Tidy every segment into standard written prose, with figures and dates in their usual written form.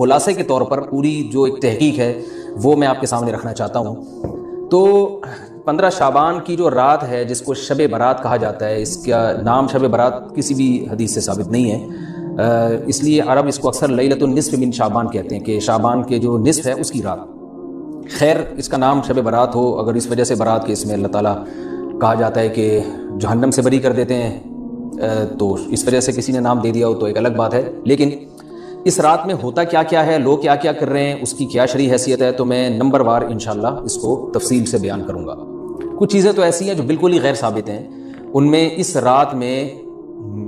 خلاصے کے طور پر پوری جو ایک تحقیق ہے وہ میں آپ کے سامنے رکھنا چاہتا ہوں۔ تو 15 شعبان کی جو رات ہے جس کو شب برات کہا جاتا ہے، اس کا نام شب برات کسی بھی حدیث سے ثابت نہیں ہے، اس لیے عرب اس کو اکثر لیلۃ النصف من شعبان کہتے ہیں کہ شعبان کے جو نصف ہے اس کی رات۔ خیر اس کا نام شب برات ہو، اگر اس وجہ سے برات کے اس میں اللہ تعالیٰ کہا جاتا ہے کہ جہنم سے بری کر دیتے ہیں، تو اس وجہ سے کسی نے نام دے دیا ہو تو ایک الگ بات ہے، لیکن اس رات میں ہوتا کیا کیا ہے، لوگ کیا کیا کر رہے ہیں، اس کی کیا شرعی حیثیت ہے، تو میں نمبر وار انشاءاللہ اس کو تفصیل سے بیان کروں گا۔ کچھ چیزیں تو ایسی ہیں جو بالکل ہی غیر ثابت ہیں، ان میں اس رات میں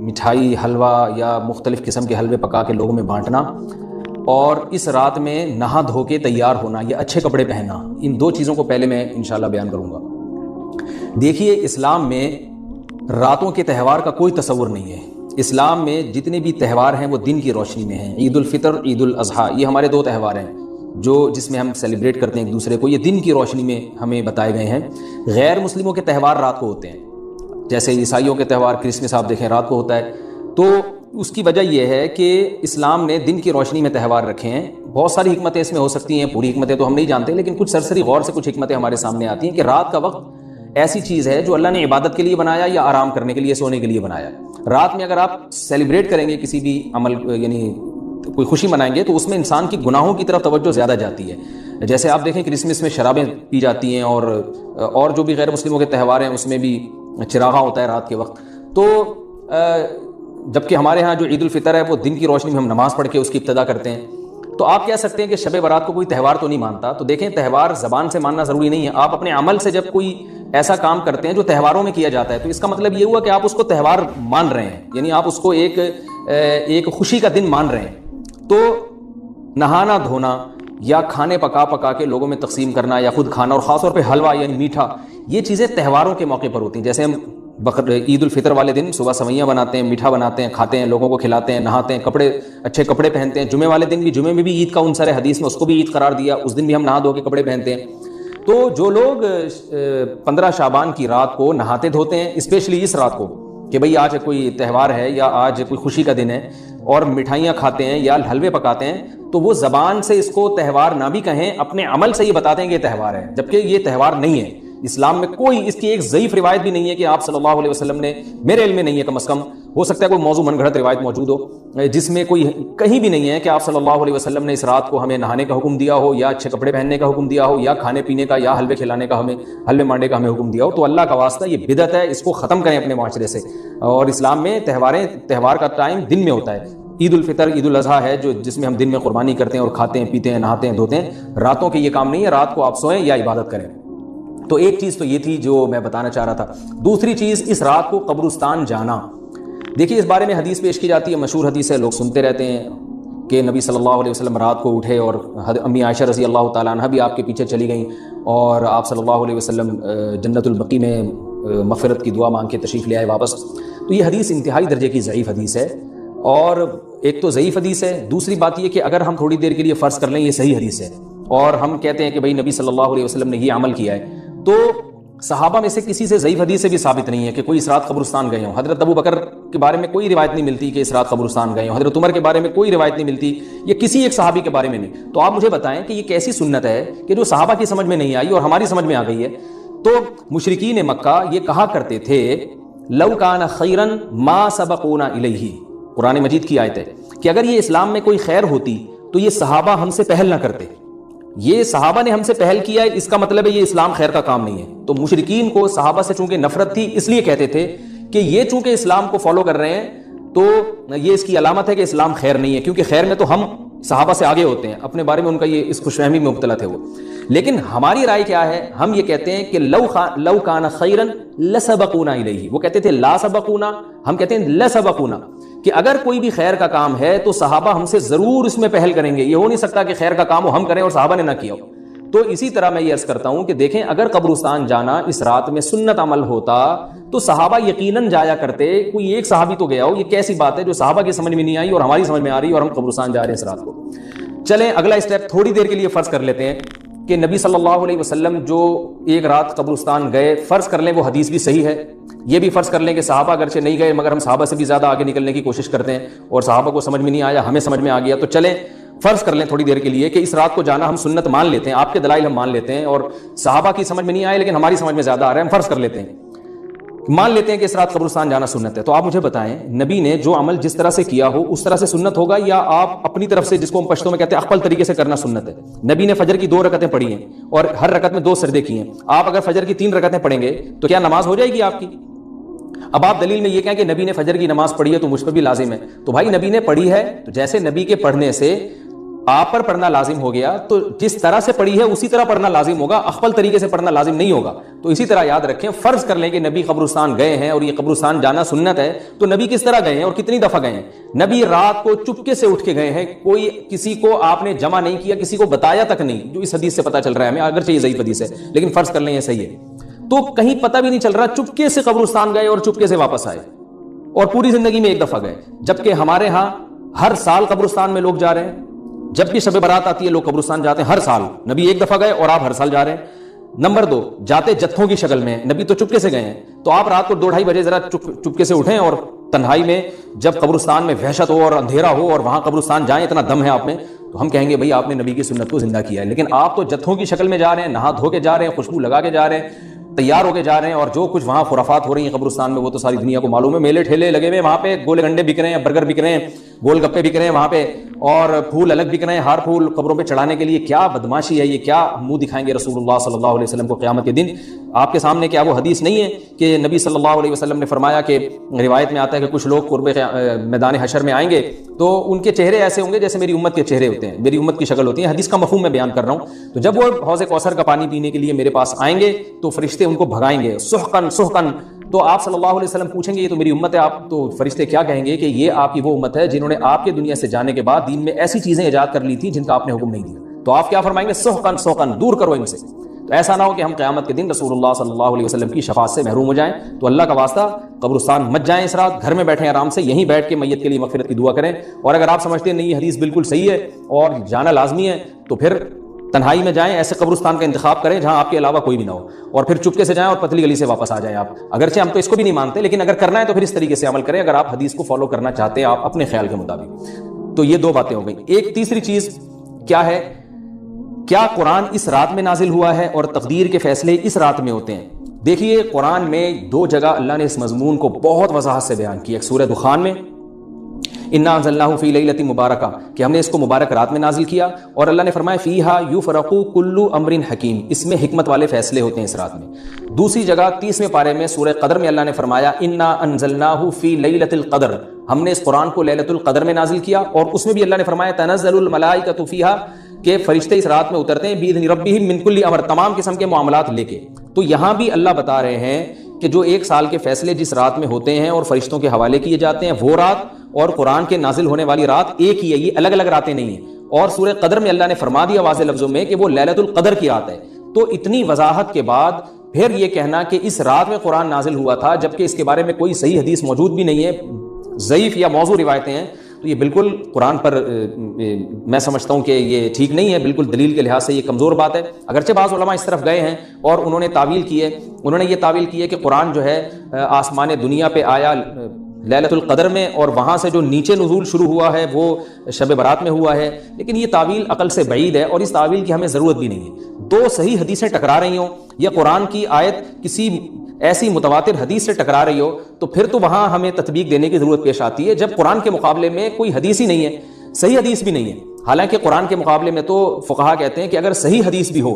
مٹھائی، حلوہ یا مختلف قسم کے حلوے پکا کے لوگوں میں بانٹنا، اور اس رات میں نہا دھو کے تیار ہونا یا اچھے کپڑے پہننا، ان دو چیزوں کو پہلے میں انشاءاللہ بیان کروں گا۔ دیکھیے اسلام میں راتوں کے تہوار کا کوئی تصور نہیں ہے۔ اسلام میں جتنے بھی تہوار ہیں وہ دن کی روشنی میں ہیں۔ عید الفطر، عید الاضحیٰ، یہ ہمارے دو تہوار ہیں جس میں ہم سیلیبریٹ کرتے ہیں ایک دوسرے کو، یہ دن کی روشنی میں ہمیں بتائے گئے ہیں۔ غیر مسلموں کے تہوار رات کو ہوتے ہیں، جیسے عیسائیوں کے تہوار کرسمس آپ دیکھیں رات کو ہوتا ہے۔ تو اس کی وجہ یہ ہے کہ اسلام نے دن کی روشنی میں تہوار رکھے ہیں۔ بہت ساری حکمتیں اس میں ہو سکتی ہیں، پوری حکمتیں تو ہم نہیں جانتے، لیکن کچھ سرسری غور سے کچھ حکمتیں ہمارے سامنے آتی ہیں کہ رات کا وقت ایسی چیز ہے جو اللہ نے عبادت کے لیے بنایا یا آرام کرنے کے لیے، سونے کے لیے بنایا۔ رات میں اگر آپ سیلیبریٹ کریں گے کسی بھی عمل، یعنی کوئی خوشی منائیں گے، تو اس میں انسان کی گناہوں کی طرف توجہ زیادہ جاتی ہے۔ جیسے آپ دیکھیں کرسمس میں شرابیں پی جاتی ہیں، اور جو بھی غیر مسلموں کے تہوار ہیں اس میں بھی چراغاں ہوتا ہے رات کے وقت۔ تو جبکہ ہمارے ہاں جو عید الفطر ہے وہ دن کی روشنی میں ہم نماز پڑھ کے اس کی ابتدا کرتے ہیں۔ تو آپ کہہ سکتے ہیں کہ شب برات کو کوئی تہوار تو نہیں مانتا، تو دیکھیں تہوار زبان سے ماننا ضروری نہیں ہے، آپ اپنے عمل سے جب کوئی ایسا کام کرتے ہیں جو تہواروں میں کیا جاتا ہے تو اس کا مطلب یہ ہوا کہ آپ اس کو تہوار مان رہے ہیں، یعنی آپ اس کو ایک خوشی کا دن مان رہے ہیں۔ تو نہانا دھونا یا کھانے پکا کے لوگوں میں تقسیم کرنا یا خود کھانا، اور خاص طور پہ حلوہ یعنی میٹھا، یہ چیزیں تہواروں کے موقع پر ہوتی ہیں۔ جیسے ہم عید الفطر والے دن صبح سویاں بناتے ہیں، میٹھا بناتے ہیں، کھاتے ہیں، لوگوں کو کھلاتے ہیں، نہاتے ہیں، اچھے کپڑے پہنتے ہیں۔ جمعے والے دن بھی، جمعے میں بھی عید کا عنصر ہے، حدیث میں اس کو بھی عید قرار دیا، اس دن بھی ہم نہا دھو کے کپڑے پہنتے ہیں۔ تو جو لوگ 15 شعبان کی رات کو نہاتے دھوتے ہیں، اسپیشلی اس رات کو کہ بھئی آج کوئی تہوار ہے یا آج کوئی خوشی کا دن ہے، اور مٹھائیاں کھاتے ہیں یا حلوے پکاتے ہیں، تو وہ زبان سے اس کو تہوار نہ بھی کہیں، اپنے عمل سے یہ بتاتے ہیں کہ یہ تہوار ہے، جبکہ یہ تہوار نہیں ہے۔ اسلام میں کوئی اس کی ایک ضعیف روایت بھی نہیں ہے کہ آپ صلی اللہ علیہ وسلم نے، میرے علم میں نہیں ہے کم از کم، ہو سکتا ہے کوئی موضوع من گھڑت روایت موجود ہو جس میں کوئی کہیں بھی نہیں ہے کہ آپ صلی اللہ علیہ وسلم نے اس رات کو ہمیں نہانے کا حکم دیا ہو، یا اچھے کپڑے پہننے کا حکم دیا ہو، یا کھانے پینے کا یا حلوے کھلانے کا، ہمیں حلوے مانڈے کا ہمیں حکم دیا ہو۔ تو اللہ کا واسطہ یہ بدعت ہے، اس کو ختم کریں اپنے معاشرے سے۔ اور اسلام میں تہوار کا ٹائم دن میں ہوتا ہے۔ عید الفطر، عید الاضحیٰ ہے جس میں ہم دن میں قربانی کرتے ہیں اور کھاتے ہیں، پیتے ہیں، نہاتے ہیں، دھوتے ہیں۔ راتوں کے یہ کام نہیں ہے، رات کو آپ سوئیں یا عبادت کریں۔ تو ایک چیز تو یہ تھی جو میں بتانا چاہ رہا تھا۔ دوسری چیز، اس رات کو قبرستان جانا۔ دیکھیے اس بارے میں حدیث پیش کی جاتی ہے، مشہور حدیث ہے، لوگ سنتے رہتے ہیں کہ نبی صلی اللہ علیہ وسلم رات کو اٹھے اور امی عائشہ رضی اللہ تعالیٰ عنہ بھی آپ کے پیچھے چلی گئیں، اور آپ صلی اللہ علیہ وسلم جنت البقیع میں مغفرت کی دعا مانگ کے تشریف لے آئے واپس۔ تو یہ حدیث انتہائی درجے کی ضعیف حدیث ہے، اور ایک تو ضعیف حدیث ہے، دوسری بات یہ کہ اگر ہم تھوڑی دیر کے لیے فرض کر لیں یہ صحیح حدیث ہے، اور ہم کہتے ہیں کہ بھئی نبی صلی اللہ علیہ وسلم نے یہ عمل کیا ہے، تو صحابہ میں سے کسی سے ضعیف حدیث سے بھی ثابت نہیں ہے کہ کوئی اس رات قبرستان گئے ہوں۔ حضرت ابو بکر کے بارے میں کوئی روایت نہیں ملتی کہ اس رات قبرستان گئے ہوں، حضرت عمر کے بارے میں کوئی روایت نہیں ملتی، یا کسی ایک صحابی کے بارے میں نہیں۔ تو آپ مجھے بتائیں کہ یہ کیسی سنت ہے کہ جو صحابہ کی سمجھ میں نہیں آئی اور ہماری سمجھ میں آ گئی ہے؟ تو مشرکین مکہ یہ کہا کرتے تھے لو کان خیرا ما سبقونا الیہ، قرآن مجید کی آیت ہے کہ اگر یہ اسلام میں کوئی خیر ہوتی تو یہ صحابہ ہم سے پہل نہ کرتے، یہ صحابہ نے ہم سے پہل کیا ہے، اس کا مطلب ہے یہ اسلام خیر کا کام نہیں ہے۔ تو مشرکین کو صحابہ سے چونکہ نفرت تھی، اس لیے کہتے تھے کہ یہ چونکہ اسلام کو فالو کر رہے ہیں تو یہ اس کی علامت ہے کہ اسلام خیر نہیں ہے، کیونکہ خیر میں تو ہم صحابہ سے آگے ہوتے ہیں، اپنے بارے میں ان کا یہ اس خوش فہمی میں مبتلا تھے وہ۔ لیکن ہماری رائے کیا ہے؟ ہم یہ کہتے ہیں کہ لو کان خیرا لسبقونا الیہ، وہ کہتے تھے لا سبقونا، ہم کہتے ہیں لسبقونا، کہ اگر کوئی بھی خیر کا کام ہے تو صحابہ ہم سے ضرور اس میں پہل کریں گے، یہ ہو نہیں سکتا کہ خیر کا کام ہم کریں اور صحابہ نے نہ کیا ہو۔ تو اسی طرح میں یہ عرض کرتا ہوں کہ دیکھیں اگر قبرستان جانا اس رات میں سنت عمل ہوتا تو صحابہ یقیناً جایا کرتے، کوئی ایک صحابی تو گیا ہو، یہ کیسی بات ہے جو صحابہ کی سمجھ میں نہیں آئی اور ہماری سمجھ میں آ رہی ہے اور ہم قبرستان جا رہے ہیں اس رات کو۔ چلیں اگلا اسٹیپ تھوڑی دیر کے لیے فرض کر لیتے ہیں کہ نبی صلی اللہ علیہ وسلم جو ایک رات قبرستان گئے، فرض کر لیں وہ حدیث بھی صحیح ہے، یہ بھی فرض کر لیں کہ صحابہ اگرچہ نہیں گئے مگر ہم صحابہ سے بھی زیادہ آگے نکلنے کی کوشش کرتے ہیں اور صحابہ کو سمجھ میں نہیں آیا، ہمیں سمجھ میں آ گیا، تو چلیں فرض کر لیں تھوڑی دیر کے لیے کہ اس رات کو جانا ہم سنت مان لیتے ہیں, آپ کے دلائل ہم مان لیتے ہیں, اور صحابہ کی سمجھ میں نہیں آئے لیکن ہماری سمجھ میں زیادہ آ رہا ہے, ہم فرض کر لیتے ہیں, مان لیتے ہیں کہ اس رات قبرستان جانا سنت ہے. تو آپ مجھے بتائیں نبی نے جو عمل جس طرح سے کیا ہو اس طرح سے سنت ہوگا, یا آپ اپنی طرف سے, جس کو ہم پشتوں میں کہتے ہیں اخپل طریقے سے کرنا سنت ہے؟ نبی نے فجر کی 2 رکعتیں پڑھی ہیں اور ہر رکعت میں 2 سجدے کیے ہیں, آپ اگر فجر کی 3 رکعتیں پڑھیں گے تو کیا نماز ہو جائے گی آپ کی؟ اب آپ دلیل میں یہ کہیں کہ نبی نے فجر کی نماز پڑھی ہے تو مجھ پر بھی لازم ہے, تو بھائی نبی نے پڑھی ہے تو جیسے نبی کے پڑھنے سے آپ پر پڑھنا لازم ہو گیا, تو جس طرح سے پڑھی ہے اسی طرح پڑھنا لازم ہوگا, اخپل طریقے سے پڑھنا لازم نہیں ہوگا. تو اسی طرح یاد رکھیں, فرض کر لیں کہ نبی قبرستان گئے ہیں اور یہ قبرستان جانا سنت ہے, تو نبی کس طرح گئے ہیں اور کتنی دفعہ گئے ہیں؟ نبی رات کو چپکے سے اٹھ کے گئے ہیں, کوئی کسی کو آپ نے جمع نہیں کیا, کسی کو بتایا تک نہیں, جو اس حدیث سے پتہ چل رہا ہے ہمیں, اگرچہ یہ ضعیف حدیث ہے لیکن فرض کر لیں یہ صحیح ہے. تو کہیں پتہ بھی نہیں چل رہا, چپکے سے قبرستان گئے اور چپکے سے واپس آئے, اور پوری زندگی میں ایک دفعہ گئے, جبکہ ہمارے ہاں ہر سال قبرستان میں لوگ جا رہے ہیں. جب بھی شب برات آتی ہے لوگ قبرستان جاتے ہیں ہر سال, نبی ایک دفعہ گئے اور آپ ہر سال جا رہے ہیں. نمبر 2, جاتے جتھوں کی شکل میں, نبی تو چپکے سے گئے ہیں, تو آپ رات کو 2-2:30 بجے ذرا چپکے سے اٹھیں اور تنہائی میں جب قبرستان میں وحشت ہو اور اندھیرا ہو اور وہاں قبرستان جائیں, اتنا دم ہے آپ میں, تو ہم کہیں گے بھائی آپ نے نبی کی سنت کو زندہ کیا ہے. لیکن آپ تو جتھوں کی شکل میں جا رہے ہیں, نہا دھو کے جا رہے ہیں, خوشبو لگا کے جا رہے ہیں, تیار ہو کے جا رہے ہیں, اور جو کچھ وہاں خرافات ہو رہی ہیں قبرستان میں وہ تو ساری دنیا کو معلوم ہے. میلے ٹھیلے لگے ہوئے وہاں پہ, گولے گنڈے بک رہے ہیں, برگر بک رہے ہیں, گول گپے بک رہے ہیں وہاں پہ, اور پھول الگ بک رہے ہیں, ہار پھول قبروں پہ چڑھانے کے لیے. کیا بدماشی ہے یہ, کیا منہ دکھائیں گے رسول اللہ صلی اللہ علیہ وسلم کو قیامت کے دن آپ کے سامنے؟ کیا وہ حدیث نہیں ہے کہ نبی صلی اللہ علیہ وسلم نے فرمایا کہ روایت میں آتا ہے کہ کچھ لوگ قرب میدان حشر میں آئیں گے تو ان کے چہرے ایسے ہوں گے جیسے میری امت کے چہرے ہوتے ہیں, میری امت کی شکل ہوتی ہے. حدیث کا مفہوم میں بیان کر رہا ہوں. تو جب وہ حوض کوثر کا پانی پینے کے لیے میرے پاس آئیں گے تو فرشتے ان کو بھگائیں گے, سحقن سحقن. تو آپ صلی اللہ علیہ وسلم پوچھیں گے یہ تو میری امت ہے, آپ تو فرشتے کیا کہیں گے کہ یہ آپ کی وہ امت ہے جنہوں نے آپ کے دنیا سے جانے کے بعد دین میں ایسی چیزیں ایجاد کر لی تھی جن کا آپ نے حکم نہیں دیا. تو آپ کیا فرمائیں گے؟ سحقن سحقن, دور کرو ان سے. تو ایسا نہ ہو کہ ہم قیامت کے دن رسول اللہ صلی اللہ علیہ وسلم کی شفاعت سے محروم ہو جائیں. تو اللہ کا واسطہ قبرستان مت جائیں اس رات, گھر میں بیٹھیں آرام سے, یہیں بیٹھ کے میت کے لیے مغفرت کی دعا کریں. اور اگر آپ سمجھتے ہیں نہیں یہ حدیث بالکل صحیح ہے اور جانا لازمی ہے, تو پھر تنہائی میں جائیں, ایسے قبرستان کا انتخاب کریں جہاں آپ کے علاوہ کوئی بھی نہ ہو, اور پھر چپکے سے جائیں اور پتلی گلی سے واپس آ جائیں آپ. اگرچہ ہم تو اس کو بھی نہیں مانتے, لیکن اگر کرنا ہے تو پھر اس طریقے سے عمل کریں اگر آپ حدیث کو فالو کرنا چاہتے ہیں آپ اپنے خیال کے مطابق. تو یہ 2 باتیں ہو گئیں. ایک تیسری چیز کیا ہے, کیا قرآن اس رات میں نازل ہوا ہے اور تقدیر کے فیصلے اس رات میں ہوتے ہیں؟ دیکھیے قرآن میں 2 جگہ اللہ نے اس مضمون کو بہت وضاحت سے بیان کیا. ایک سورہ دخان میں انا انزلناہ فی لیلۃ مبارکہ, کہ ہم نے اس کو مبارک رات میں نازل کیا, اور اللہ نے فرمایا فیہا یفرق کل امر حکیم, اس میں حکمت والے فیصلے ہوتے ہیں اس رات میں. دوسری جگہ 30ویں پارے میں سورہ قدر میں اللہ نے فرمایا انا انزلناہ فی لیلۃ القدر, ہم نے اس قرآن کو لیلۃ القدر میں نازل کیا, اور اس میں بھی اللہ نے فرمایا تنزل الملائکۃ فیہا, کہ فرشتے اس رات میں اترتے ہیں باذن ربہم من کل امر, تمام قسم کے معاملات لے کے. تو یہاں بھی اللہ بتا رہے ہیں کہ جو 1 سال کے فیصلے جس رات میں ہوتے ہیں اور فرشتوں کے حوالے کیے جاتے ہیں وہ رات, اور قرآن کے نازل ہونے والی رات ایک ہی ہے, یہ الگ الگ راتیں نہیں ہیں. اور سورہ قدر میں اللہ نے فرما دیا واضح لفظوں میں کہ وہ لیلۃ القدر کی رات ہے. تو اتنی وضاحت کے بعد پھر یہ کہنا کہ اس رات میں قرآن نازل ہوا تھا جبکہ اس کے بارے میں کوئی صحیح حدیث موجود بھی نہیں ہے, ضعیف یا موضوع روایتیں ہیں, تو یہ بالکل قرآن پر میں سمجھتا ہوں کہ یہ ٹھیک نہیں ہے, بالکل دلیل کے لحاظ سے یہ کمزور بات ہے. اگرچہ بعض علماء اس طرف گئے ہیں اور انہوں نے تعویل کی ہے, انہوں نے یہ تعویل کی ہے کہ قرآن جو ہے آسمان دنیا پہ آیا لیلۃ القدر میں, اور وہاں سے جو نیچے نزول شروع ہوا ہے وہ شب برات میں ہوا ہے. لیکن یہ تعویل عقل سے بعید ہے اور اس تعویل کی ہمیں ضرورت بھی نہیں ہے. 2 صحیح حدیثیں ٹکرا رہی ہوں یا قرآن کی آیت کسی ایسی متواتر حدیث سے ٹکرا رہی ہو تو پھر تو وہاں ہمیں تطبیق دینے کی ضرورت پیش آتی ہے, جب قرآن کے مقابلے میں کوئی حدیث ہی نہیں ہے, صحیح حدیث بھی نہیں ہے. حالانکہ قرآن کے مقابلے میں تو فقہا کہتے ہیں کہ اگر صحیح حدیث بھی ہو,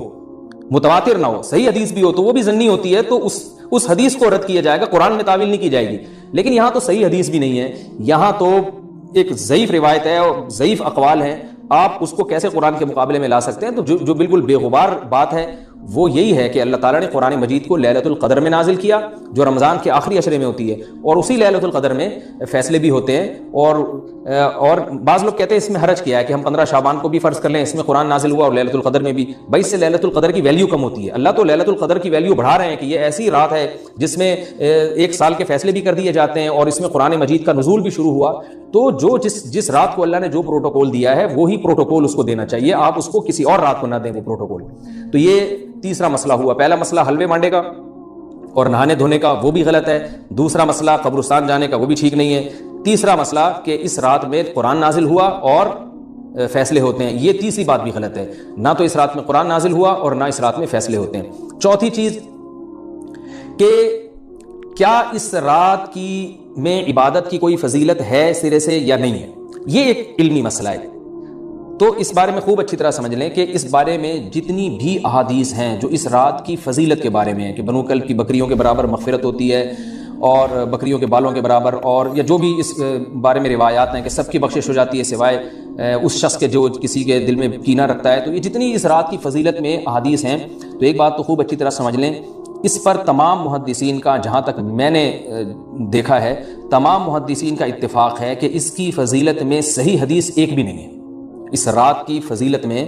متواتر نہ ہو, صحیح حدیث بھی ہو تو وہ بھی ظنی ہوتی ہے, تو اس حدیث کو رد کیا جائے گا, قرآن میں تعویل نہیں کی جائے گی. لیکن یہاں تو صحیح حدیث بھی نہیں ہے, یہاں تو ایک ضعیف روایت ہے اور ضعیف اقوال ہیں, آپ اس کو کیسے قرآن کے مقابلے میں لا سکتے ہیں؟ تو جو بالکل بے غبار بات ہے وہ یہی ہے کہ اللہ تعالیٰ نے قرآن مجید کو لیلۃ القدر میں نازل کیا جو رمضان کے آخری عشرے میں ہوتی ہے, اور اسی لیلۃ القدر میں فیصلے بھی ہوتے ہیں. اور بعض لوگ کہتے ہیں اس میں حرج کیا ہے کہ ہم 15 شعبان کو بھی فرض کر لیں, اس میں قرآن نازل ہوا اور لیلۃ القدر میں بھی. بھائی اس سے لیلۃ القدر کی ویلیو کم ہوتی ہے. اللہ تو لیلۃ القدر کی ویلیو بڑھا رہے ہیں کہ یہ ایسی رات ہے جس میں 1 سال کے فیصلے بھی کر دیے جاتے ہیں اور اس میں قرآن مجید کا نزول بھی شروع ہوا. تو جس رات کو اللہ نے جو پروٹوکول دیا ہے وہی پروٹوکول اس کو دینا چاہیے, آپ اس کو کسی اور رات کو نہ دیں وہ پروٹوکول. تو یہ تیسرا مسئلہ ہوا. پہلا مسئلہ حلوے مانڈے کا اور نہانے دھونے کا, وہ بھی غلط ہے. دوسرا مسئلہ قبرستان جانے کا, وہ بھی ٹھیک نہیں ہے. تیسرا مسئلہ کہ اس رات میں قرآن نازل ہوا اور فیصلے ہوتے ہیں، یہ تیسری بات بھی غلط ہے، نہ تو اس رات میں قرآن نازل ہوا اور نہ اس رات میں فیصلے ہوتے ہیں۔ چوتھی چیز کہ کیا اس رات کی میں عبادت کی کوئی فضیلت ہے سرے سے یا نہیں ہے، یہ ایک علمی مسئلہ ہے، تو اس بارے میں خوب اچھی طرح سمجھ لیں کہ اس بارے میں جتنی بھی احادیث ہیں جو اس رات کی فضیلت کے بارے میں ہیں کہ بنو کلب کی بکریوں کے برابر مغفرت ہوتی ہے اور بکریوں کے بالوں کے برابر، اور یا جو بھی اس بارے میں روایات ہیں کہ سب کی بخشش ہو جاتی ہے سوائے اس شخص کے جو کسی کے دل میں کینہ رکھتا ہے، تو یہ جتنی اس رات کی فضیلت میں احادیث ہیں، تو ایک بات تو خوب اچھی طرح سمجھ لیں، اس پر تمام محدثین کا، جہاں تک میں نے دیکھا ہے، تمام محدثین کا اتفاق ہے کہ اس کی فضیلت میں صحیح حدیث ایک بھی نہیں ہے، اس رات کی فضیلت میں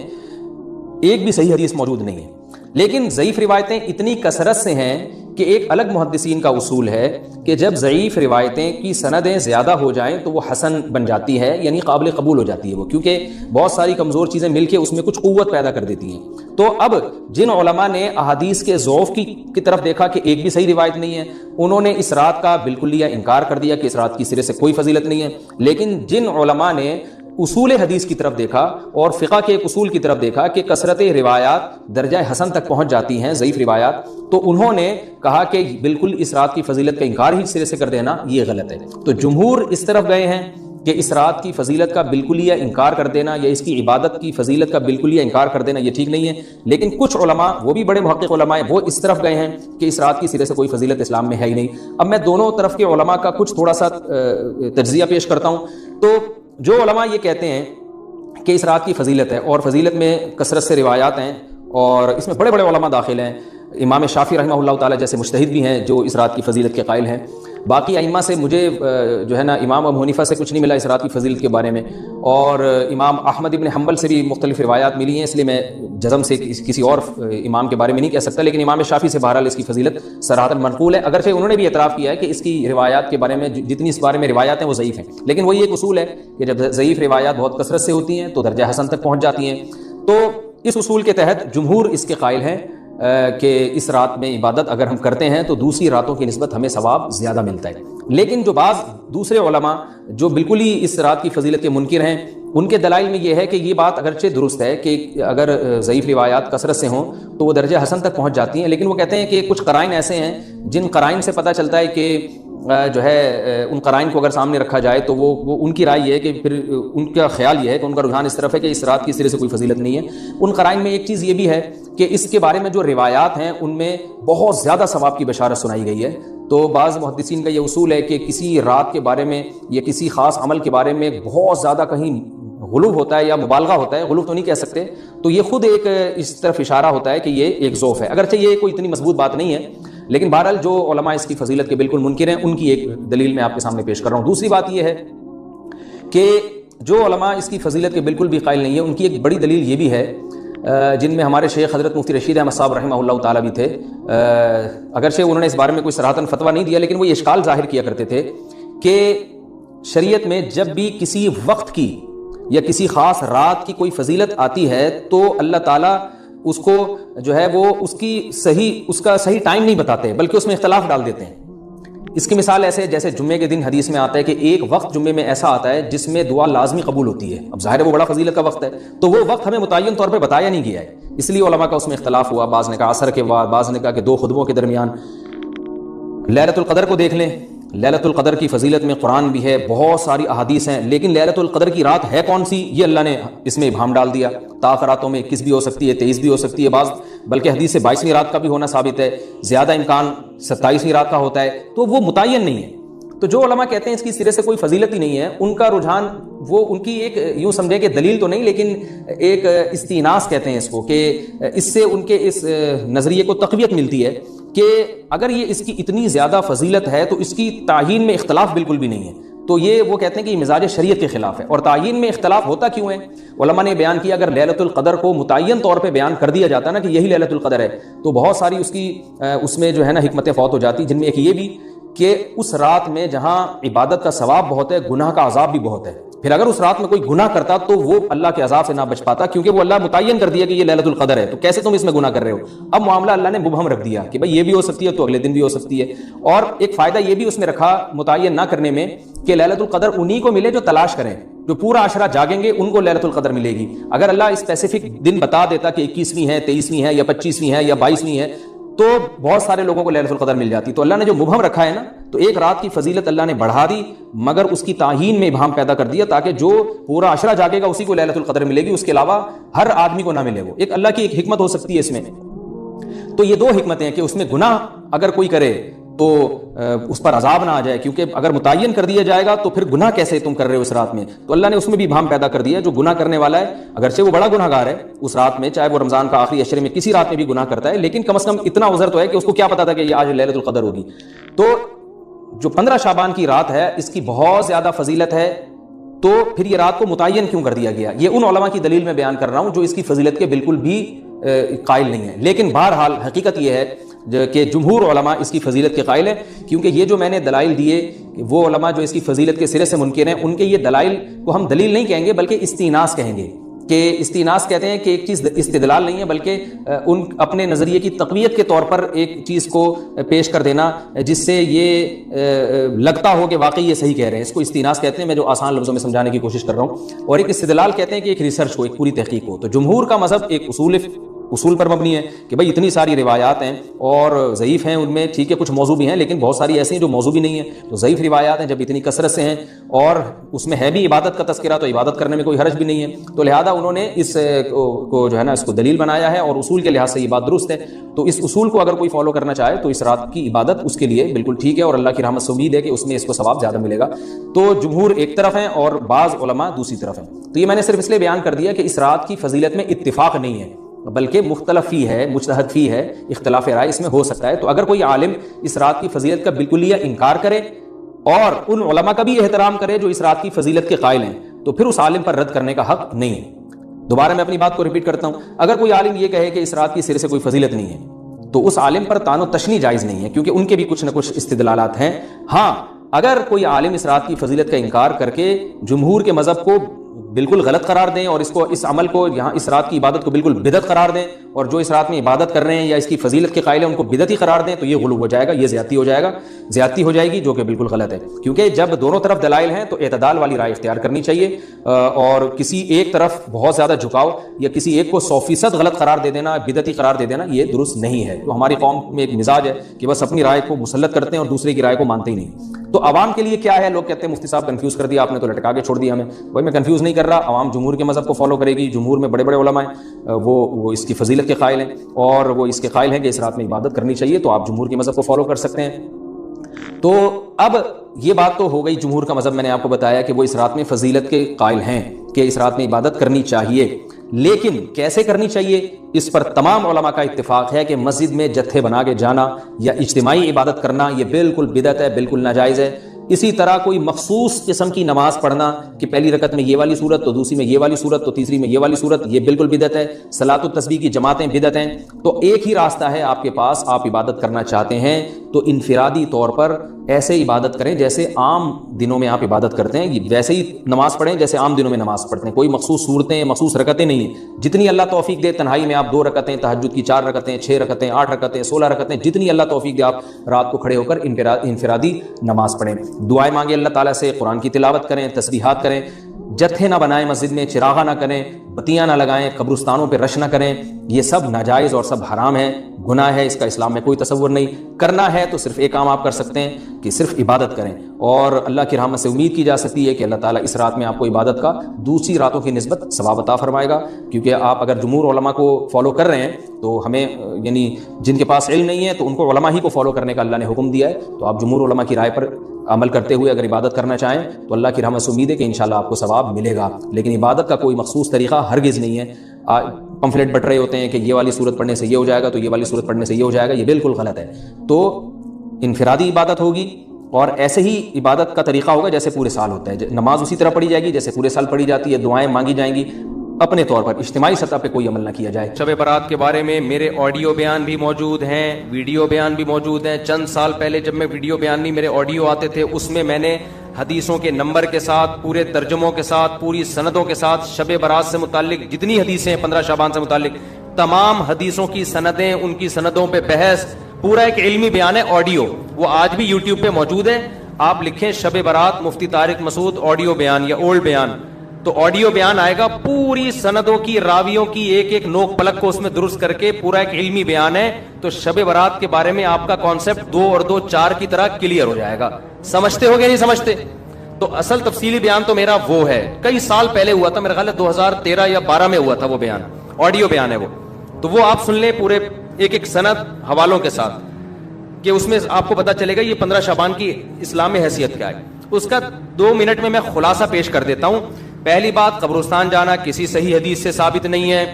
ایک بھی صحیح حدیث موجود نہیں ہے، لیکن ضعیف روایتیں اتنی کثرت سے ہیں کہ ایک الگ محدثین کا اصول ہے کہ جب ضعیف روایتیں کی سندیں زیادہ ہو جائیں تو وہ حسن بن جاتی ہے، یعنی قابل قبول ہو جاتی ہے وہ، کیونکہ بہت ساری کمزور چیزیں مل کے اس میں کچھ قوت پیدا کر دیتی ہیں۔ تو اب جن علماء نے احادیث کے ضعف کی طرف دیکھا کہ ایک بھی صحیح روایت نہیں ہے، انہوں نے اس رات کا بالکل لیا انکار کر دیا کہ اس رات کی سرے سے کوئی فضیلت نہیں ہے، لیکن جن علماء نے اصول حدیث کی طرف دیکھا اور فقہ کے ایک اصول کی طرف دیکھا کہ کثرت روایات درجہ حسن تک پہنچ جاتی ہیں ضعیف روایات، تو انہوں نے کہا کہ بالکل اس رات کی فضیلت کا انکار ہی سرے سے کر دینا یہ غلط ہے۔ تو جمہور اس طرف گئے ہیں کہ اس رات کی فضیلت کا بالکل یا انکار کر دینا یا اس کی عبادت کی فضیلت کا بالکل یا انکار کر دینا یہ ٹھیک نہیں ہے، لیکن کچھ علماء، وہ بھی بڑے محقق علماء ہیں، وہ اس طرف گئے ہیں کہ اس رات کی سرے سے کوئی فضیلت اسلام میں ہے ہی نہیں۔ اب میں دونوں طرف کے علماء کا کچھ تھوڑا سا تجزیہ پیش کرتا ہوں۔ تو جو علماء یہ کہتے ہیں کہ اس رات کی فضیلت ہے اور فضیلت میں کثرت سے روایات ہیں اور اس میں بڑے بڑے علماء داخل ہیں، امام شافعی رحمہ اللہ تعالیٰ جیسے مجتہد بھی ہیں جو اس رات کی فضیلت کے قائل ہیں، باقی ائمہ سے مجھے جو ہے نا امام ابو حنیفہ سے کچھ نہیں ملا اس رات کی فضیلت کے بارے میں، اور امام احمد ابن حنبل سے بھی مختلف روایات ملی ہیں، اس لیے میں جزم سے کسی اور امام کے بارے میں نہیں کہہ سکتا، لیکن امام شافعی سے بہرحال اس کی فضیلت صراحتاً منقول ہے، اگرچہ انہوں نے بھی اعتراف کیا ہے کہ اس کی روایات کے بارے میں جتنی اس بارے میں روایات ہیں وہ ضعیف ہیں، لیکن وہی ایک اصول ہے کہ جب ضعیف روایات بہت کثرت سے ہوتی ہیں تو درجہ حسن تک پہنچ جاتی ہیں۔ تو اس اصول کے تحت جمہور اس کے قائل ہیں کہ اس رات میں عبادت اگر ہم کرتے ہیں تو دوسری راتوں کی نسبت ہمیں ثواب زیادہ ملتا ہے، لیکن جو بعض دوسرے علماء جو بالکل ہی اس رات کی فضیلت کے منکر ہیں، ان کے دلائل میں یہ ہے کہ یہ بات اگرچہ درست ہے کہ اگر ضعیف روایات کثرت سے ہوں تو وہ درجہ حسن تک پہنچ جاتی ہیں، لیکن وہ کہتے ہیں کہ کچھ قرائن ایسے ہیں جن قرائن سے پتہ چلتا ہے کہ جو ہے ان قرائن کو اگر سامنے رکھا جائے تو وہ ان کی رائے یہ ہے کہ پھر ان کا خیال یہ ہے کہ ان کا رجحان اس طرف ہے کہ اس رات کی سرے سے کوئی فضیلت نہیں ہے۔ ان قرائن میں ایک چیز یہ بھی ہے کہ اس کے بارے میں جو روایات ہیں ان میں بہت زیادہ ثواب کی بشارت سنائی گئی ہے، تو بعض محدثین کا یہ اصول ہے کہ کسی رات کے بارے میں یا کسی خاص عمل کے بارے میں بہت زیادہ کہیں غلو ہوتا ہے یا مبالغہ ہوتا ہے، غلو تو نہیں کہہ سکتے، تو یہ خود ایک اس طرف اشارہ ہوتا ہے کہ یہ ایک ضعف ہے، اگرچہ یہ کوئی اتنی مضبوط بات نہیں ہے، لیکن بہرحال جو علماء اس کی فضیلت کے بالکل منکر ہیں ان کی ایک دلیل میں آپ کے سامنے پیش کر رہا ہوں۔ دوسری بات یہ ہے کہ جو علماء اس کی فضیلت کے بالکل بھی قائل نہیں ہیں ان کی ایک بڑی دلیل یہ بھی ہے، جن میں ہمارے شیخ حضرت مفتی رشید احمد صاحب رحمہ اللہ تعالیٰ بھی تھے، اگرچہ انہوں نے اس بارے میں کوئی صراحتاً فتویٰ نہیں دیا، لیکن وہ یہ اشکال ظاہر کیا کرتے تھے کہ شریعت میں جب بھی کسی وقت کی یا کسی خاص رات کی کوئی فضیلت آتی ہے تو اللہ تعالیٰ اس کو جو ہے وہ اس کا صحیح ٹائم نہیں بتاتے بلکہ اس میں اختلاف ڈال دیتے ہیں۔ اس کی مثال ایسے جیسے جمعے کے دن حدیث میں آتا ہے کہ ایک وقت جمعے میں ایسا آتا ہے جس میں دعا لازمی قبول ہوتی ہے، اب ظاہر ہے وہ بڑا فضیلت کا وقت ہے، تو وہ وقت ہمیں متعین طور پہ بتایا نہیں گیا ہے، اس لیے علماء کا اس میں اختلاف ہوا، بعض نے کہا عصر کے بعد، بعض نے کہا کہ 2 خطبوں کے درمیان۔ لیلۃ القدر کو دیکھ لیں، لیلۃ القدر کی فضیلت میں قرآن بھی ہے، بہت ساری احادیث ہیں، لیکن لیلۃ القدر کی رات ہے کون سی یہ اللہ نے اس میں ابہام ڈال دیا۔ طاق راتوں میں 21 بھی ہو سکتی ہے، 23 بھی ہو سکتی ہے، بعض بلکہ حدیث سے 22ویں رات کا بھی ہونا ثابت ہے، زیادہ امکان 27ویں رات کا ہوتا ہے، تو وہ متعین نہیں ہے۔ تو جو علماء کہتے ہیں اس کی سرے سے کوئی فضیلت ہی نہیں ہے، ان کا رجحان وہ ان کی ایک یوں سمجھے کہ دلیل تو نہیں لیکن ایک استئناس کہتے ہیں اس کو، کہ اس سے ان کے اس نظریے کو تقویت ملتی ہے کہ اگر یہ اس کی اتنی زیادہ فضیلت ہے تو اس کی تعیین میں اختلاف بالکل بھی نہیں ہے، تو یہ وہ کہتے ہیں کہ یہ مزاج شریعت کے خلاف ہے۔ اور تعیین میں اختلاف ہوتا کیوں ہے؟ علماء نے بیان کیا اگر لیلۃ القدر کو متعین طور پہ بیان کر دیا جاتا نا کہ یہی لیلۃ القدر ہے تو بہت ساری اس میں جو ہے نا حکمتیں فوت ہو جاتی، جن میں ایک یہ بھی کہ اس رات میں جہاں عبادت کا ثواب بہت ہے گناہ کا عذاب بھی بہت ہے، پھر اگر اس رات میں کوئی گناہ کرتا تو وہ اللہ کے عذاب سے نہ بچ پاتا، کیونکہ وہ اللہ متعین کر دیا کہ یہ لیلۃ القدر ہے، تو کیسے تم اس میں گناہ کر رہے ہو؟ اب معاملہ اللہ نے مبہم رکھ دیا کہ بھائی یہ بھی ہو سکتی ہے تو اگلے دن بھی ہو سکتی ہے، اور ایک فائدہ یہ بھی اس میں رکھا متعین نہ کرنے میں کہ لیلۃ القدر انہی کو ملے جو تلاش کریں، جو پورا عشرہ جاگیں گے ان کو لیلۃ القدر ملے گی. اگر اللہ اسپیسیفک دن بتا دیتا کہ 21ویں ہے 23ویں ہے یا 25ویں ہے یا 22ویں ہے تو بہت سارے لوگوں کو لیلۃ القدر مل جاتی. تو اللہ نے جو مبہم رکھا ہے نا, تو ایک رات کی فضیلت اللہ نے بڑھا دی مگر اس کی تعیین میں ابہام پیدا کر دیا تاکہ جو پورا عشرہ جاگے گا اسی کو لیلۃ القدر ملے گی, اس کے علاوہ ہر آدمی کو نہ ملے. وہ ایک اللہ کی ایک حکمت ہو سکتی ہے اس میں. تو یہ دو حکمتیں ہیں کہ اس میں گناہ اگر کوئی کرے تو اس پر عذاب نہ آ جائے, کیونکہ اگر متعین کر دیا جائے گا تو پھر گناہ کیسے تم کر رہے ہو اس رات میں. تو اللہ نے اس میں بھی ابہام پیدا کر دیا. جو گناہ کرنے والا ہے اگرچہ وہ بڑا گناہ گار ہے اس رات میں, چاہے وہ رمضان کا آخری عشرے میں کسی رات میں بھی گناہ کرتا ہے, لیکن کم از کم اتنا عذر تو ہے کہ اس کو کیا پتا تھا کہ یہ آج لیلۃ القدر ہوگی. تو جو 15 شعبان کی رات ہے اس کی بہت زیادہ فضیلت ہے. تو پھر یہ رات کو متعین کیوں کر دیا گیا, یہ ان علماء کی دلیل میں بیان کر رہا ہوں جو اس کی فضیلت کے بالکل بھی قائل نہیں ہیں. لیکن بہرحال حقیقت یہ ہے کہ جمہور علماء اس کی فضیلت کے قائل ہیں, کیونکہ یہ جو میں نے دلائل دیے کہ وہ علماء جو اس کی فضیلت کے سرے سے منکر ہیں ان کے یہ دلائل کو ہم دلیل نہیں کہیں گے بلکہ استیناس کہیں گے. کہ استیناس کہتے ہیں کہ ایک چیز استدلال نہیں ہے بلکہ ان اپنے نظریے کی تقویت کے طور پر ایک چیز کو پیش کر دینا جس سے یہ لگتا ہو کہ واقعی یہ صحیح کہہ رہے ہیں. اس کو استیناس کہتے ہیں, میں جو آسان لفظوں میں سمجھانے کی کوشش کر رہا ہوں. اور ایک استدلال کہتے ہیں کہ ایک ریسرچ ہو, ایک پوری تحقیق ہو. تو جمہور کا مذہب ایک اصول پر مبنی ہے کہ بھائی اتنی ساری روایات ہیں اور ضعیف ہیں ان میں, ٹھیک ہے کچھ موضوع بھی ہیں لیکن بہت ساری ایسی ہیں جو موضوع بھی نہیں ہیں. تو ضعیف روایات ہیں جب اتنی کثرت سے ہیں اور اس میں ہے بھی عبادت کا تذکرہ, تو عبادت کرنے میں کوئی حرج بھی نہیں ہے. تو لہذا انہوں نے اس کو جو ہے نا اس کو دلیل بنایا ہے اور اصول کے لحاظ سے یہ بات درست ہے. تو اس اصول کو اگر کوئی فالو کرنا چاہے تو اس رات کی عبادت اس کے لیے بالکل ٹھیک ہے اور اللہ کی رحمت سے امید ہے کہ اس میں اس کو ثواب زیادہ ملے گا. تو جمہور ایک طرف ہیں اور بعض علماء دوسری طرف ہیں. تو یہ میں نے صرف اس لیے بیان کر دیا کہ اس رات کی فضیلت میں اتفاق نہیں ہے بلکہ مختلف فی ہے, مجتہد فی ہے, اختلاف رائے اس میں ہو سکتا ہے. تو اگر کوئی عالم اس رات کی فضیلت کا بالکل یا انکار کرے اور ان علماء کا بھی احترام کرے جو اس رات کی فضیلت کے قائل ہیں, تو پھر اس عالم پر رد کرنے کا حق نہیں ہے. دوبارہ میں اپنی بات کو ریپیٹ کرتا ہوں, اگر کوئی عالم یہ کہے کہ اس رات کی سر سے کوئی فضیلت نہیں ہے تو اس عالم پر طعن و تشنیع جائز نہیں ہے, کیونکہ ان کے بھی کچھ نہ کچھ استدلالات ہیں. ہاں اگر کوئی عالم اس رات کی فضیلت کا انکار کر کے جمہور کے مذہب کو بالکل غلط قرار دیں اور اس عمل کو یہاں اس رات کی عبادت کو بالکل بدعت قرار دیں, اور جو اس رات میں عبادت کر رہے ہیں یا اس کی فضیلت کے قائل ہیں ان کو بدعتی قرار دیں, تو یہ غلو ہو جائے گا, یہ زیادتی ہو جائے گی جو کہ بالکل غلط ہے. کیونکہ جب دونوں طرف دلائل ہیں تو اعتدال والی رائے اختیار کرنی چاہیے, اور کسی ایک طرف بہت زیادہ جھکاؤ یا کسی ایک کو 100% غلط قرار دے دینا, بدعتی قرار دے دینا, یہ درست نہیں ہے. تو ہماری قوم میں ایک مزاج ہے کہ بس اپنی رائے کو مسلط کرتے ہیں اور دوسرے کی رائے کو مانتے ہی نہیں. تو عوام کے لیے کیا ہے, لوگ کہتے ہیں مفتی صاحب کنفیوز کر دیا آپ نے, تو لٹکا کے چھوڑ دیا ہمیں. بھائی میں کنفیوز نہیں کر رہا, عوام جمہور کے مذہب کو فالو کرے گی. جمہور میں بڑے بڑے علماء ہیں, وہ اس کی فضیلت کے قائل ہیں اور وہ اس کے قائل ہیں کہ اس رات میں عبادت کرنی چاہیے, تو آپ جمہور کے مذہب کو فالو کر سکتے ہیں. تو اب یہ بات تو ہو گئی جمہور کا مذہب, میں نے آپ کو بتایا کہ وہ اس رات میں فضیلت کے قائل ہیں کہ اس رات میں عبادت کرنی چاہیے. لیکن کیسے کرنی چاہیے اس پر تمام علماء کا اتفاق ہے کہ مسجد میں جتھے بنا کے جانا یا اجتماعی عبادت کرنا یہ بالکل بدعت ہے, بالکل ناجائز ہے. اسی طرح کوئی مخصوص قسم کی نماز پڑھنا کہ پہلی رکعت میں یہ والی صورت, تو دوسری میں یہ والی صورت, تو تیسری میں یہ والی صورت, یہ بالکل بدعت ہے. صلاۃ التسبیح کی جماعتیں بدعت ہیں. تو ایک ہی راستہ ہے آپ کے پاس, آپ عبادت کرنا چاہتے ہیں تو انفرادی طور پر ایسے عبادت کریں جیسے عام دنوں میں آپ عبادت کرتے ہیں, ویسے ہی نماز پڑھیں جیسے عام دنوں میں نماز پڑھتے ہیں. کوئی مخصوص صورتیں, مخصوص رکعتیں نہیں ہیں. جتنی اللہ توفیق دے تنہائی میں آپ 2 رکعتیں, تہجد کی 4 رکعتیں, 6 رکعتیں, 8 رکعتیں, 16 رکعتیں, جتنی اللہ توفیق دے آپ رات کو کھڑے ہو کر انفرادی نماز پڑھیں. دعائیں مانگیں اللہ تعالیٰ سے, قرآن کی تلاوت کریں, تسبیحات کریں. جتھے نہ بنائیں مسجد میں, چراغاں نہ کریں, بتیاں نہ لگائیں, قبرستانوں پہ رش نہ کریں. یہ سب ناجائز اور سب حرام ہے, گناہ ہے, اس کا اسلام میں کوئی تصور نہیں. کرنا ہے تو صرف ایک کام آپ کر سکتے ہیں کہ صرف عبادت کریں, اور اللہ کی رحمت سے امید کی جا سکتی ہے کہ اللہ تعالیٰ اس رات میں آپ کو عبادت کا دوسری راتوں کی نسبت ثواب عطا فرمائے گا. کیونکہ آپ اگر جمہور علماء کو فالو کر رہے ہیں تو ہمیں یعنی جن کے پاس علم نہیں ہے تو ان کو علماء ہی کو فالو کرنے کا اللہ نے حکم دیا ہے. تو آپ جمہور علماء کی رائے پر عمل کرتے ہوئے اگر عبادت کرنا چاہیں تو اللہ کی رحمت سے امید ہے کہ انشاءاللہ آپ کو ثواب ملے گا. لیکن عبادت کا کوئی مخصوص طریقہ ہرگز نہیں ہے. پمفلیٹ بٹ رہے ہوتے ہیں کہ یہ والی صورت پڑھنے سے یہ ہو جائے گا, تو یہ والی صورت پڑھنے سے یہ ہو جائے گا, یہ بالکل غلط ہے. تو انفرادی عبادت ہوگی اور ایسے ہی عبادت کا طریقہ ہوگا جیسے پورے سال ہوتا ہے. نماز اسی طرح پڑھی جائے گی جیسے پورے سال پڑھی جاتی ہے, دعائیں مانگی جائیں گی, اپنے طور پر اجتماعی سطح پہ کوئی عمل نہ کیا جائے. شب برات کے بارے میں میرے آڈیو بیان بھی موجود ہیں, ویڈیو بیان بھی موجود ہیں. چند سال پہلے جب میں ویڈیو بیان نہیں, میرے آڈیو آتے تھے, اس میں نے حدیثوں کے نمبر کے ساتھ, پورے ترجموں کے ساتھ, پوری سندوں کے ساتھ شب برات سے متعلق جتنی حدیثیں 15 شعبان سے متعلق تمام حدیثوں کی سندیں, ان کی سندوں پہ بحث, پورا ایک علمی بیان ہے آڈیو. وہ آج بھی یوٹیوب پہ موجود ہے. آپ لکھیں شب برات مفتی طارق مسعود آڈیو بیان یا اولڈ بیان, تو آڈیو بیان آئے گا, پوری سندوں کی راویوں کی ایک ایک نوک پلک کو اس میں درست کر کے پورا ایک علمی بیان ہے. تو شب برات کے بارے میں آپ کا کانسیپٹ 2 اور 2 4 کی طرح کلیئر ہو جائے گا. سمجھتے ہو گیا نہیں سمجھتے؟ تو اصل تفصیلی بیان تو میرا وہ ہے, کئی سال پہلے ہوا تھا, میرا خیال ہے 2013 یا 12 میں ہوا تھا وہ بیان, آڈیو بیان ہے وہ. تو وہ آپ سن لیں پورے ایک ایک سند حوالوں کے ساتھ, کہ اس میں آپ کو پتا چلے گا یہ 15 شعبان کی اسلام میں حیثیت کیا ہے. اس کا 2 منٹ میں خلاصہ پیش کر دیتا ہوں. پہلی بات, قبرستان جانا کسی صحیح حدیث سے ثابت نہیں ہے.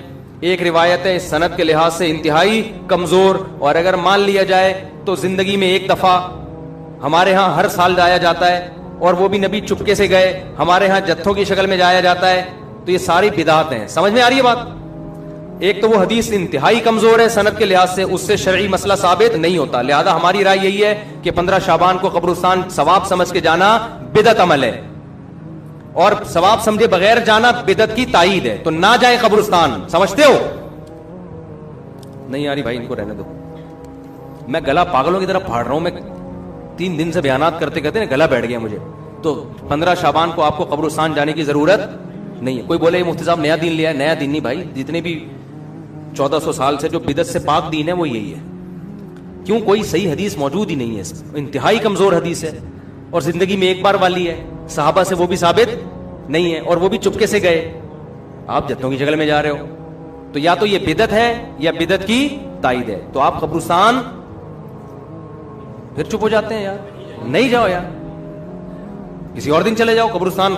ایک روایت ہے سند کے لحاظ سے انتہائی کمزور, اور اگر مان لیا جائے تو زندگی میں ایک دفعہ. ہمارے ہاں ہر سال جایا جاتا ہے, اور وہ بھی نبی چپکے سے گئے. ہمارے ہاں جتھوں کی شکل میں جایا جاتا ہے. تو یہ ساری بدعات ہیں. سمجھ میں آ رہی ہے بات؟ ایک تو وہ حدیث انتہائی کمزور ہے سند کے لحاظ سے, اس سے شرعی مسئلہ ثابت نہیں ہوتا. لہذا ہماری رائے یہی ہے کہ 15 شعبان کو قبرستان ثواب سمجھ کے جانا بدعت عمل ہے, اور ثواب سمجھے بغیر جانا بدعت کی تائید ہے. تو نہ جائیں قبرستان. سمجھتے ہو؟ نہیں آ رہی بھائی, ان کو رہنے دو. میں گلا پاگلوں کی طرح پھاڑ رہا ہوں. میں 3 دن سے بیانات کرتے کرتے نا گلا بیٹھ گیا مجھے. تو 15 شعبان کو آپ کو قبرستان جانے کی ضرورت نہیں ہے. کوئی بولے یہ مفتی صاحب نیا دین لیا ہے. نیا دین نہیں بھائی, جتنے بھی 1400 سال سے جو بدعت سے پاک دین ہے وہ یہی ہے. کیوں؟ کوئی صحیح حدیث موجود ہی نہیں ہے, انتہائی کمزور حدیث ہے, اور زندگی میں ایک بار والی ہے. صحابہ سے وہ بھی ثابت نہیں ہے, اور وہ بھی چپکے سے گئے. آپ جتوں کی شکل میں جا رہے ہو, تو یا تو یہ بدعت ہے یا بدعت کی تائید ہے. تو آپ قبرستان پھر چپ ہو جاتے ہیں یار, نہیں جاؤ یار, کسی اور دن چلے جاؤ قبرستان.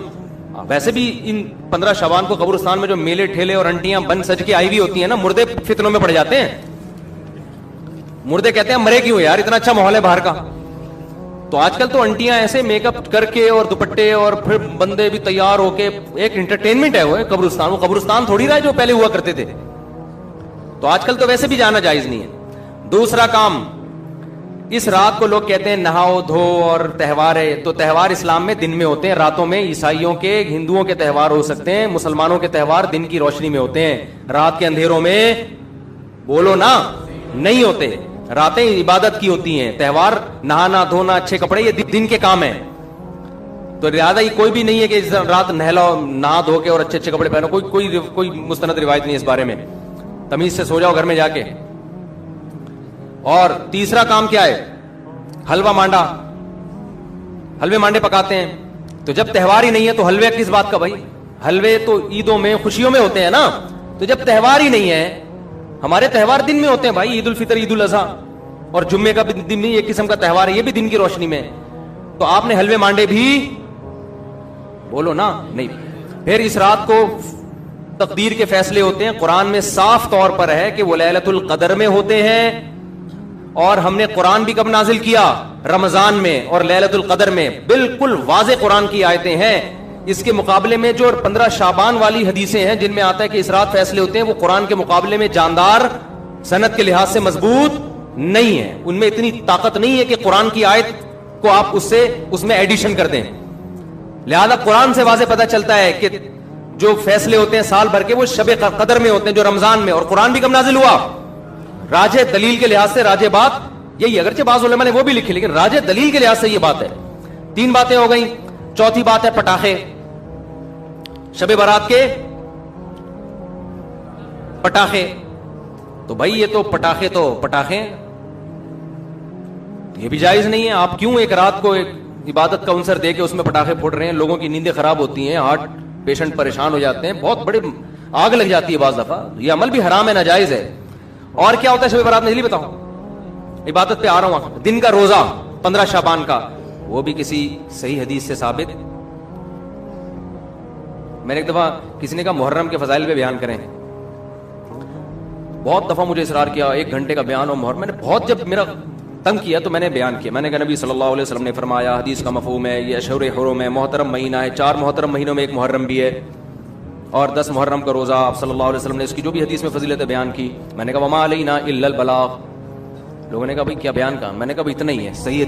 ویسے بھی ان 15 شعبان کو قبرستان میں جو میلے ٹھیلے اور انٹیاں بن سج کے آئی ہوئی ہوتی ہیں نا, مردے فتنوں میں پڑ جاتے ہیں. مردے کہتے ہیں مرے کیوں یار, اتنا اچھا ماحول ہے باہر کا. تو آج کل تو انٹیاں ایسے میک اپ کر کے اور دوپٹے, اور پھر بندے بھی تیار ہو کے, ایک انٹرٹینمنٹ ہے وہ قبرستان. وہ قبرستان تھوڑی رہا ہے جو پہلے ہوا کرتے تھے. تو آج کل تو ویسے بھی جانا جائز نہیں ہے. دوسرا کام, اس رات کو لوگ کہتے ہیں نہاؤ دھو اور تہوار ہے. تو تہوار اسلام میں دن میں ہوتے ہیں, راتوں میں. عیسائیوں کے, ہندوؤں کے تہوار ہو سکتے ہیں, مسلمانوں کے تہوار دن کی روشنی میں ہوتے ہیں. رات کے اندھیروں میں بولو نا نہیں ہوتے. راتیں عبادت کی ہوتی ہیں. تہوار نہانا دھونا اچھے کپڑے یہ دن کے کام ہیں. تو لہٰذا یہ کوئی بھی نہیں ہے کہ رات نہا دھو کے اور اچھے اچھے کپڑے پہنو. کوئی مستند روایت نہیں اس بارے میں. تمیز سے سو جاؤ گھر میں جا کے. اور تیسرا کام کیا ہے؟ حلوہ مانڈا. حلوے مانڈے پکاتے ہیں. تو جب تہوار ہی نہیں ہے تو حلوے کس بات کا بھائی؟ حلوے تو عیدوں میں خوشیوں میں ہوتے ہیں نا. تو جب تہوار ہی نہیں ہے, ہمارے تہوار دن میں ہوتے ہیں بھائی, عید الفطر, عید الاضحیٰ, اور جمعے کا بھی دن نہیں, ایک قسم کا تہوار ہے, یہ بھی دن کی روشنی میں. تو آپ نے حلوے مانڈے بھی بولو نا نہیں. پھر اس رات کو تقدیر کے فیصلے ہوتے ہیں. قرآن میں صاف طور پر ہے کہ وہ لیلۃ القدر میں ہوتے ہیں, اور ہم نے قرآن بھی کب نازل کیا؟ رمضان میں اور لیلۃ القدر میں. بالکل واضح قرآن کی آیتیں ہیں. اس کے مقابلے میں جو 15 شعبان والی حدیثیں ہیں جن میں آتا ہے کہ اس رات فیصلے ہوتے ہیں, وہ قرآن کے مقابلے میں جاندار, سند کے لحاظ سے مضبوط نہیں ہے. ان میں اتنی طاقت نہیں ہے کہ قرآن کی آیت کو آپ اس میں ایڈیشن کر دیں. لہذا قرآن سے واضح پتہ چلتا ہے کہ جو فیصلے ہوتے ہیں سال بھر کے وہ شب قدر میں ہوتے ہیں, جو رمضان میں. اور قرآن بھی کب نازل ہوا؟ راجح دلیل کے لحاظ سے راجح بات یہی, اگرچہ بعض علماء نے وہ بھی لکھی, لیکن راجح دلیل کے لحاظ سے یہ بات ہے. 3 باتیں ہو گئیں. چوتھی بات ہے پٹاخے. شب برات کے پٹاخے. تو بھائی یہ تو پٹاخے یہ بھی جائز نہیں ہے. آپ کیوں ایک رات کو ایک عبادت کا عنصر دے کے اس میں پٹاخے پھوڑ رہے ہیں؟ لوگوں کی نیندیں خراب ہوتی ہیں, ہارٹ پیشنٹ پریشان ہو جاتے ہیں, بہت بڑے آگ لگ جاتی ہے بعض دفعہ. یہ عمل بھی حرام ہے, ناجائز ہے. اور کیا ہوتا ہے شب برات میں جلدی بتاؤں, عبادت پہ آ رہا ہوں. دن کا روزہ 15 شعبان کا, وہ بھی کسی صحیح حدیث سے ثابت. میں نے ایک دفعہ کسی نے کہا محرم کے فضائل پہ بیان کریں. بہت دفعہ مجھے اصرار کیا 1 گھنٹے کا بیان, اور محرم میں نے بہت جب میرا تنگ کیا تو میں نے بیان کیا. میں نے کہا نبی صلی اللہ علیہ وسلم نے فرمایا, حدیث کا مفہوم ہے, یہ اشہر حرم ہے, محترم مہینہ ہے, 4 محترم مہینوں میں 1 محرم بھی ہے, اور 10 محرم کا روزہ. آپ صلی اللہ علیہ وسلم نے اس کی جو بھی حدیث میں فضیلت بیان کی. میں نے کہا وما علینا الا البلاغ. لوگوں نے کہا بھائی کیا بیان کہا؟ میں نے کہا اتنا ہی ہے, صحیح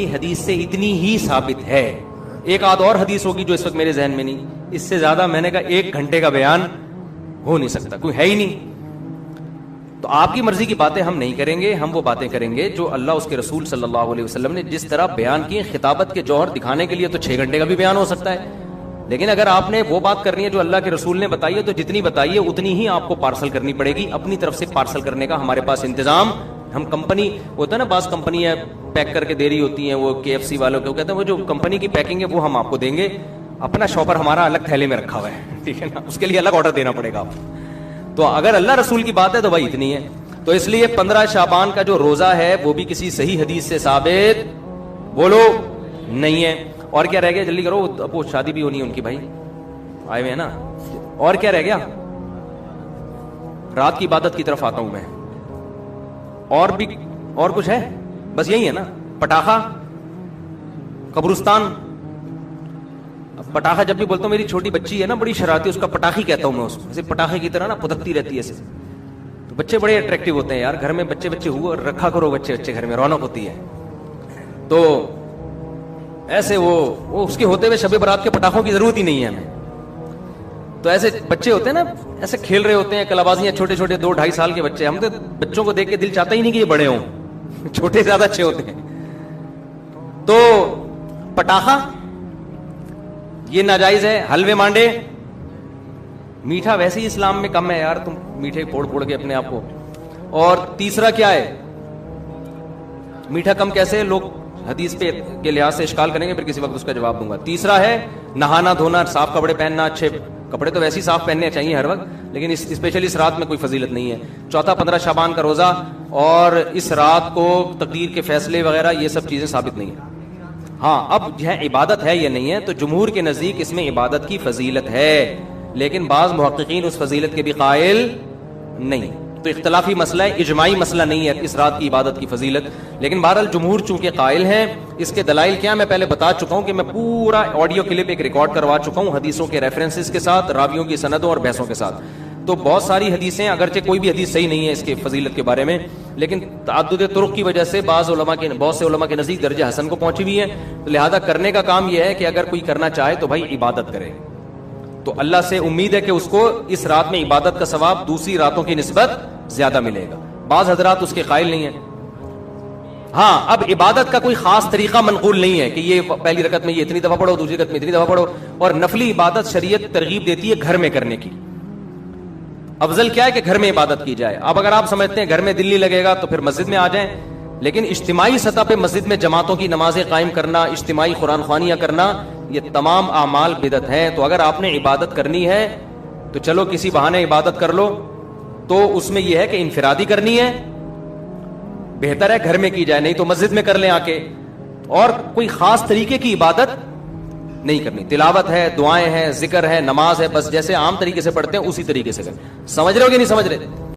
حدیث سے اتنی ہی ثابت ہے. ایک آدھ اور حدیث ہوگی جو اس وقت میرے ذہن میں نہیں, اس سے زیادہ میں نے کہا 1 گھنٹے کا بیان ہو نہیں سکتا, کوئی ہے ہی نہیں. تو آپ کی مرضی کی باتیں ہم نہیں کریں گے, ہم وہ باتیں کریں گے جو اللہ اس کے رسول صلی اللہ علیہ وسلم نے جس طرح بیان کی. خطابت کے جوہر دکھانے کے لیے تو 6 گھنٹے کا بھی بیان ہو سکتا ہے, لیکن اگر آپ نے وہ بات کرنی ہے جو اللہ کے رسول نے بتائی ہے تو جتنی بتائی ہے اتنی ہی آپ کو پارسل کرنی پڑے گی. اپنی طرف سے پارسل کرنے کا ہمارے پاس انتظام, ہم کمپنی ہوتا ہے نا, بعض کمپنی ہے پیک کر کے دے رہی ہوتی ہیں, وہ KFC والوں کو کہتے ہیں وہ جو کمپنی کی پیکنگ ہے وہ ہم آپ کو دیں گے, اپنا شاپر ہمارا الگ تھیلے میں رکھا ہوا ہے, ٹھیک ہے نا, اس کے لیے الگ آرڈر دینا پڑے گا آپ. تو اگر اللہ رسول کی بات ہے تو بھائی اتنی ہے. تو اس لیے 15 شعبان کا جو روزہ ہے وہ بھی کسی صحیح حدیث سے ثابت بولو نہیں ہے. اور کیا رہ گیا, جلدی کرو, وہ شادی بھی ہونی ہے ان کی, بھائی آئے ہوئے ہیں نا. اور کیا رہ گیا, رات کی عبادت کی طرف آتا ہوں میں. اور بھی اور کچھ ہے, بس یہی ہے نا, پٹاخہ, قبرستان. پٹاخہ جب بھی بولتا ہوں, میری چھوٹی بچی ہے نا بڑی شرارتی, اس کا پٹاخی کہتا ہوں میں اس کو, ایسے پٹاخے کی طرح نا پتکتی رہتی ہے ایسے. تو بچے بڑے اٹریکٹیو ہوتے ہیں یار, گھر میں بچے ہوا رکھا کرو, بچے گھر میں رونق ہوتی ہے. تو ایسے وہ اس کے ہوتے ہوئے شب برات کے پٹاخوں کی ضرورت ہی نہیں ہے ہمیں. تو ایسے بچے ہوتے ہیں نا, ایسے کھیل رہے ہوتے ہیں کلابازیاں, چھوٹے چھوٹے 2-2.5 سال کے بچے. ہم تو بچوں کو دیکھ کے دل چاہتا ہی نہیں کہ یہ بڑے ہوں, چھوٹے زیادہ اچھے ہوتے ہیں. تو پٹاخہ یہ ناجائز ہے. حلوے مانڈے, میٹھا ویسے ہی اسلام میں کم ہے یار, تم میٹھے پھوڑ کے اپنے آپ کو. اور تیسرا کیا ہے, میٹھا کم کیسے, لوگ حدیث پہ کے لحاظ سے اشکال کریں گے, پھر کسی وقت اس کا جواب دوں گا. تیسرا ہے نہانا دھونا, صاف کپڑے پہننا, اچھے کپڑے تو ویسے ہی صاف پہننے چاہیے ہر وقت, لیکن اسپیشلی اس رات میں کوئی فضیلت نہیں ہے. چوتھا 15 شعبان کا روزہ, اور اس رات کو تقدیر کے فیصلے وغیرہ یہ سب چیزیں ثابت نہیں ہیں. ہاں اب جو ہے عبادت ہے یا نہیں ہے, تو جمہور کے نزدیک اس میں عبادت کی فضیلت ہے, لیکن بعض محققین اس فضیلت کے بھی قائل نہیں. تو اختلافی مسئلہ ہے, اجماعی مسئلہ نہیں ہے اس رات کی عبادت کی فضیلت. لیکن بہرحال جمہور چونکہ قائل ہیں, اس کے دلائل کیا میں پہلے بتا چکا ہوں کہ میں پورا آڈیو کلپ ایک ریکارڈ کروا چکا ہوں حدیثوں کے ریفرنسز کے ساتھ, راویوں کی سندوں اور بحثوں کے ساتھ. تو بہت ساری حدیثیں, اگرچہ کوئی بھی حدیث صحیح نہیں ہے اس کے فضیلت کے بارے میں, لیکن تعدد طرق کی وجہ سے بہت سے علماء کے نزدیک درجہ حسن کو پہنچی ہوئی ہے. تو لہذا کرنے کا کام یہ ہے کہ اگر کوئی کرنا چاہے تو بھائی عبادت کرے, تو اللہ سے امید ہے کہ اس کو اس رات میں عبادت کا ثواب دوسری راتوں کی نسبت زیادہ ملے گا. بعض حضرات اس کے قائل نہیں ہیں. ہاں اب عبادت کا کوئی خاص طریقہ منقول نہیں ہے کہ یہ پہلی رکعت میں یہ اتنی دفعہ پڑھو, دوسری رکعت میں اتنی دفعہ پڑھو. اور نفلی عبادت شریعت ترغیب دیتی ہے گھر میں کرنے کی. افضل کیا ہے کہ گھر میں عبادت کی جائے. اب اگر آپ سمجھتے ہیں گھر میں دلی لگے گا تو پھر مسجد میں آ جائیں, لیکن اجتماعی سطح پہ مسجد میں جماعتوں کی نمازیں قائم کرنا, اجتماعی قرآن خوانیاں کرنا, یہ تمام اعمال بدعت ہیں. تو اگر آپ نے عبادت کرنی ہے تو چلو کسی بہانے عبادت کر لو, تو اس میں یہ ہے کہ انفرادی کرنی ہے, بہتر ہے گھر میں کی جائے, نہیں تو مسجد میں کر لیں آ کے. اور کوئی خاص طریقے کی عبادت نہیں کرنی, تلاوت ہے, دعائیں ہیں, ذکر ہے, نماز ہے, بس جیسے عام طریقے سے پڑھتے ہیں اسی طریقے سے کریں. سمجھ رہے ہو کہ نہیں سمجھ رہے؟